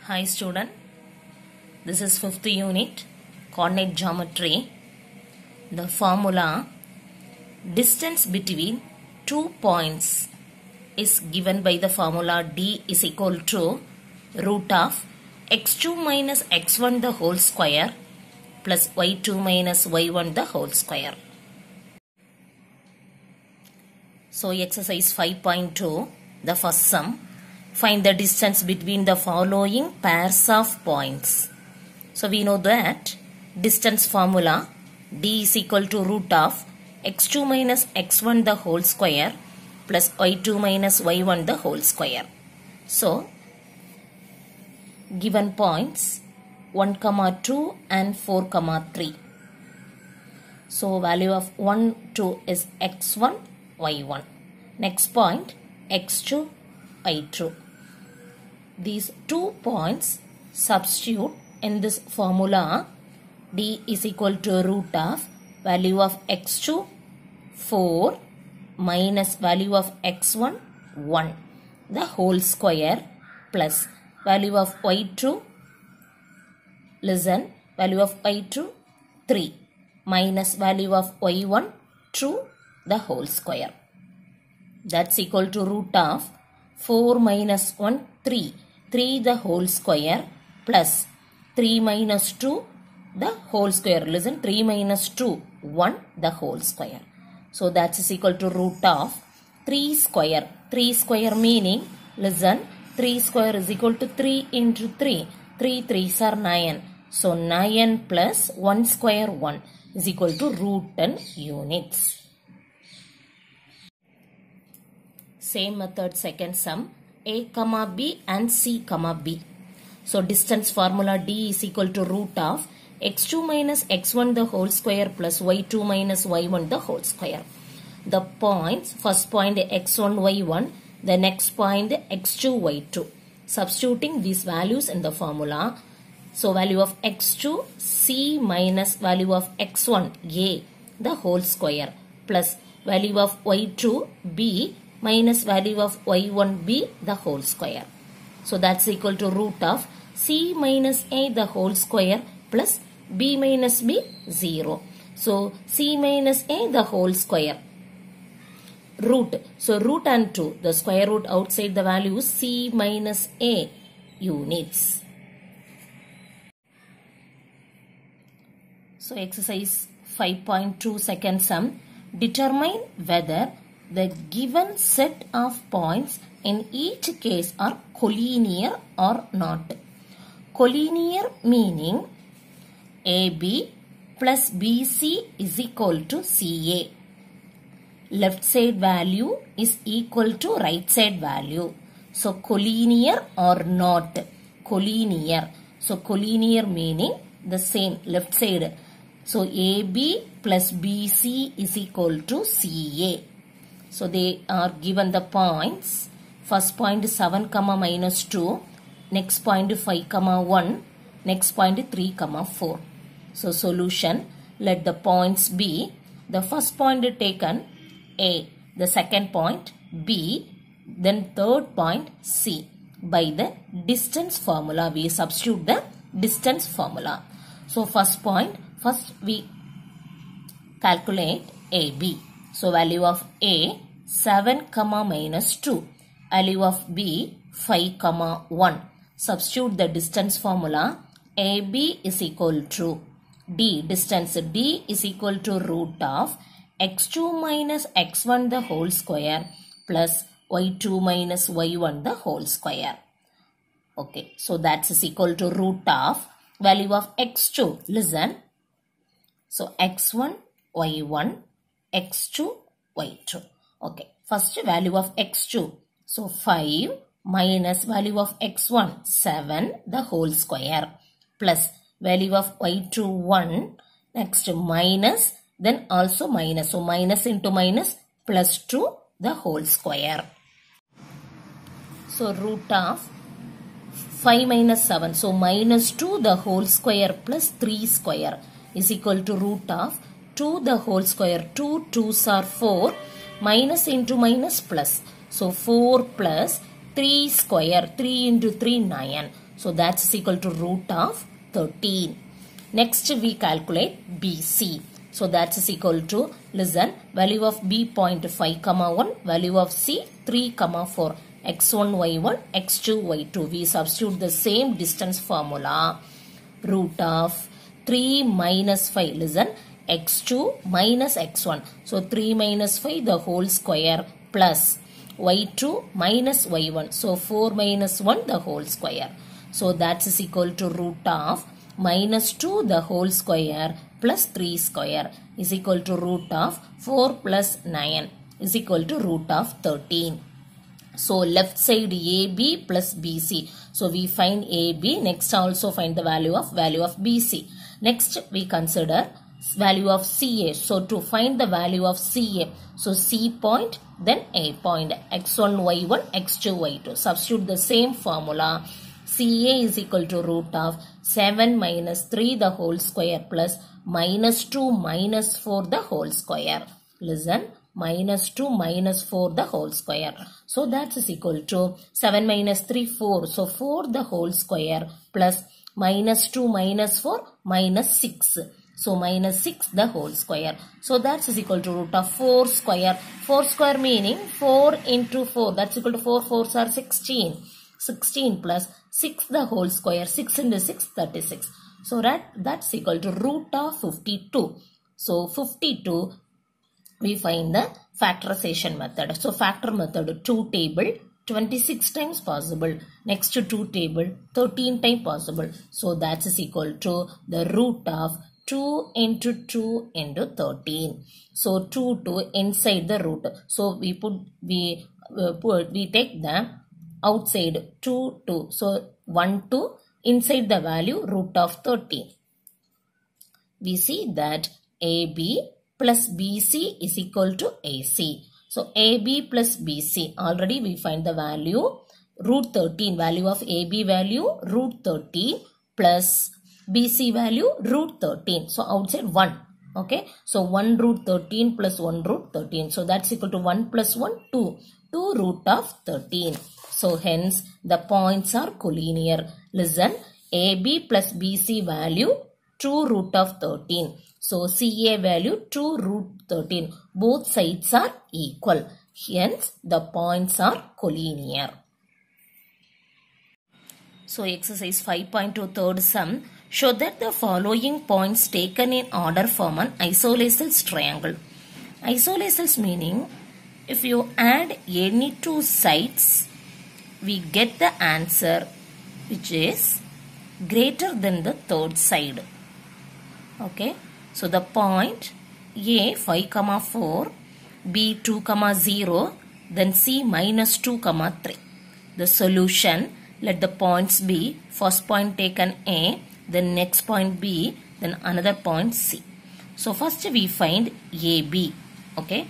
Hi student, this is 5th unit, coordinate geometry. The formula distance between 2 points is given by the formula D is equal to root of x2 minus x1 the whole square plus y2 minus y1 the whole square. So exercise 5.2, the first sum. Find the distance between the following pairs of points. So we know that distance formula D is equal to root of x2 minus x1 the whole square plus y2 minus y1 the whole square. So given points 1, 2 and 4, 3. So value of 1, 2 is x1, y1. Next point x2, y2. These 2 points substitute in this formula. D is equal to root of value of x2 4 minus value of x1 1 the whole square plus value of y2 value of y2 3 minus value of y1 2 the whole square. That's equal to root of 4 minus 1 3 the whole square plus 3 minus 2 the whole square. 3 minus 2 1 the whole square. So that is equal to root of 3 square. 3 square meaning 3 square is equal to 3 into 3. 3 3s are 9. So 9 plus 1 square 1 is equal to root 10 units. Same method, second sum. A, B and C, B. So distance formula D is equal to root of x2 minus x1 the whole square plus y2 minus y1 the whole square. The points, first point x1, y1, the next point x2, y2. Substituting these values in the formula. So value of x2 C minus value of x1 A the whole square plus value of y2 B minus value of y1 B the whole square. So that's equal to root of C minus A the whole square plus B minus B 0. So C minus A the whole square. Root. So root and 2. The square root outside the value is C minus A units. So exercise 5.2 second sum. Determine whether the given set of points in each case are collinear or not. Collinear meaning AB plus BC is equal to CA. Left side value is equal to right side value. So collinear or not. Collinear. So collinear meaning the same left side. So AB plus BC is equal to CA. So they are given the points. First point 7, minus 2. Next point 5, 1. Next point 3, 4. So solution. Let the points be. The first point taken A. The second point B. Then third point C. By the distance formula. We substitute the distance formula. So first point. First we calculate AB. So value of A 7, minus 2. Value of B 5, 1. Substitute the distance formula. AB is equal to D. Distance D is equal to root of x2 minus x1 the whole square plus y2 minus y1 the whole square. Okay. So that is equal to root of value of x2. So x1, y1, x2, y2. Okay. First value of x2. So 5 minus value of x1 7 the whole square plus value of y2 1. Next minus, then also minus. So minus into minus plus 2 the whole square. So root of 5 minus 7. So minus 2 the whole square plus 3 square is equal to root of 2 the whole square. 2 2s are 4. Minus into minus plus. So 4 plus 3 square. 3 into 3 9. So that's is equal to root of 13. Next we calculate BC. So that is equal to, listen, value of B 0.5, 1, value of C 3, 4, x1, y1, x2, y2. We substitute the same distance formula. Root of 3 minus 5, listen, x2 minus x1. So 3 minus 5 the whole square plus y2 minus y1. So 4 minus 1 the whole square. So that is equal to root of minus 2 the whole square plus 3 square is equal to root of 4 plus 9 is equal to root of 13. So left side AB plus BC. So we find AB. Next also find the value of BC. Next we consider value of CA. So to find the value of CA, so C point then A point, x1 y1 x2 y2. Substitute the same formula. CA is equal to root of 7 minus 3 the whole square plus minus 2 minus 4 the whole square. Listen, minus 2 minus 4 the whole square. So that is equal to 7 minus 3 4. So 4 the whole square plus minus 2 minus 4 minus 6. So minus 6 the whole square. So that is equal to root of 4 square. 4 square meaning 4 into 4. That's equal to 4 4s are 16. 16 plus 6 the whole square. 6 into 6 36. So that's equal to root of 52. So 52 we find the factorization method. So factor method 2 table 26 times possible. Next to 2 table 13 times possible. So that is equal to the root of 2 into 2 into 13. So 2 to inside the root. So we take the outside 2 2. So 1 2 inside the value root of 13. We see that AB plus BC is equal to AC. So AB plus BC, already we find the value root 13, value of AB value root 13 plus BC value root 13. So outside 1. Okay. So 1 root 13 plus 1 root 13. So that's equal to 1 plus 1 2. 2 root of 13. So hence the points are collinear. Listen, AB plus BC value 2 root of 13. So CA value 2 root 13. Both sides are equal. Hence the points are collinear. So exercise 5.2 third sum. Show that the following points taken in order form an isosceles triangle. Isosceles meaning if you add any two sides, we get the answer which is greater than the third side. Okay. So the point A 5, 4, B 2, 0, then C minus 2, 3. The solution, let the points be first point taken A, then next point B, then another point C. So first we find AB. Okay.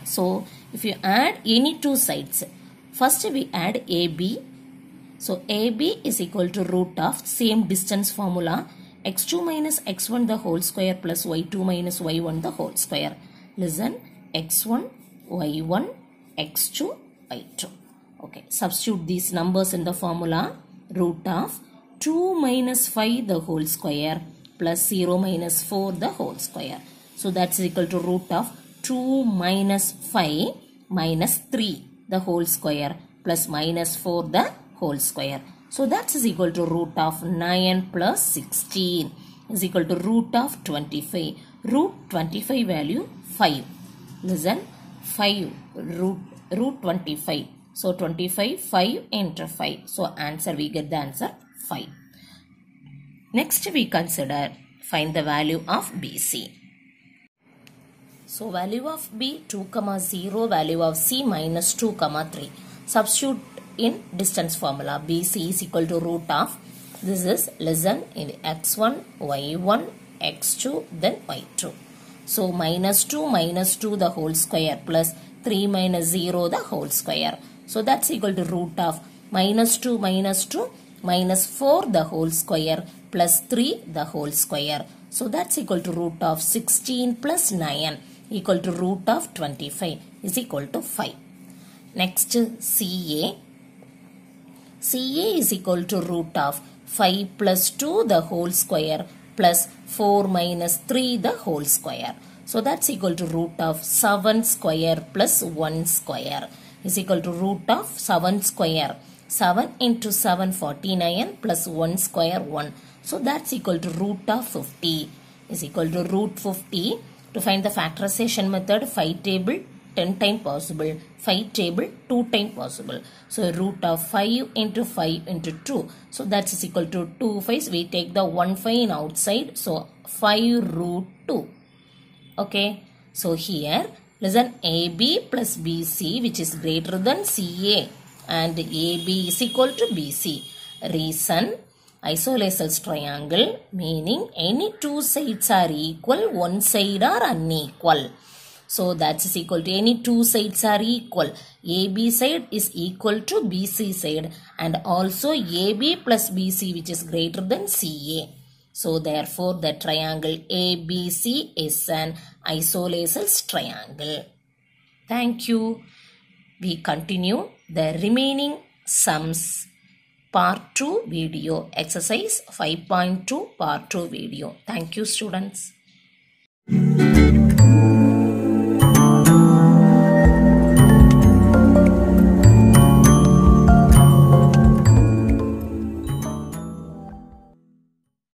So if you add any two sides, first we add AB. So AB is equal to root of same distance formula x2 minus x1 the whole square plus y2 minus y1 the whole square. Listen, x1, y1, x2, y2. Okay, substitute these numbers in the formula. Root of 2 minus 5 the whole square plus 0 minus 4 the whole square. So that's equal to root of 2 minus 5 minus 3 the whole square plus minus 4 the whole square. So that is equal to root of 9 plus 16 is equal to root of 25. Root 25 value 5. Listen, 5 root 25. So 25 5 into 5. So answer we get the answer 5. Next we consider find the value of BC. So value of B 2, 0, value of C minus 2, 3. Substitute in distance formula. BC is equal to root of, this is listen, in x1, y1, x2, then y2. So minus 2 the whole square plus 3 minus 0 the whole square. So that's equal to root of minus 2 minus 4 the whole square plus 3 the whole square. So that's equal to root of 16 plus 9 equal to root of 25 is equal to 5. Next CA. CA is equal to root of 5 plus 2 the whole square plus 4 minus 3 the whole square. So that's equal to root of 7 square plus 1 square is equal to root of 7 square. 7 into 7 49 plus 1 square 1. So that's equal to root of 50 is equal to root 50. To find the factorization method, 5 table 10 times possible, 5 table 2 times possible. So root of 5 into 5 into 2. So that is equal to 2 5s. We take the 1 5 in outside. So 5 root 2. Okay. So here listen, AB plus BC which is greater than CA and AB is equal to BC. Reason, isosceles triangle meaning any two sides are equal, one side are unequal. So that is equal to any two sides are equal. AB side is equal to BC side and also AB plus BC which is greater than CA. So therefore the triangle ABC is an isosceles triangle. Thank you. We continue the remaining sums. Part 2 video, exercise 5.2 part 2 video. Thank you students.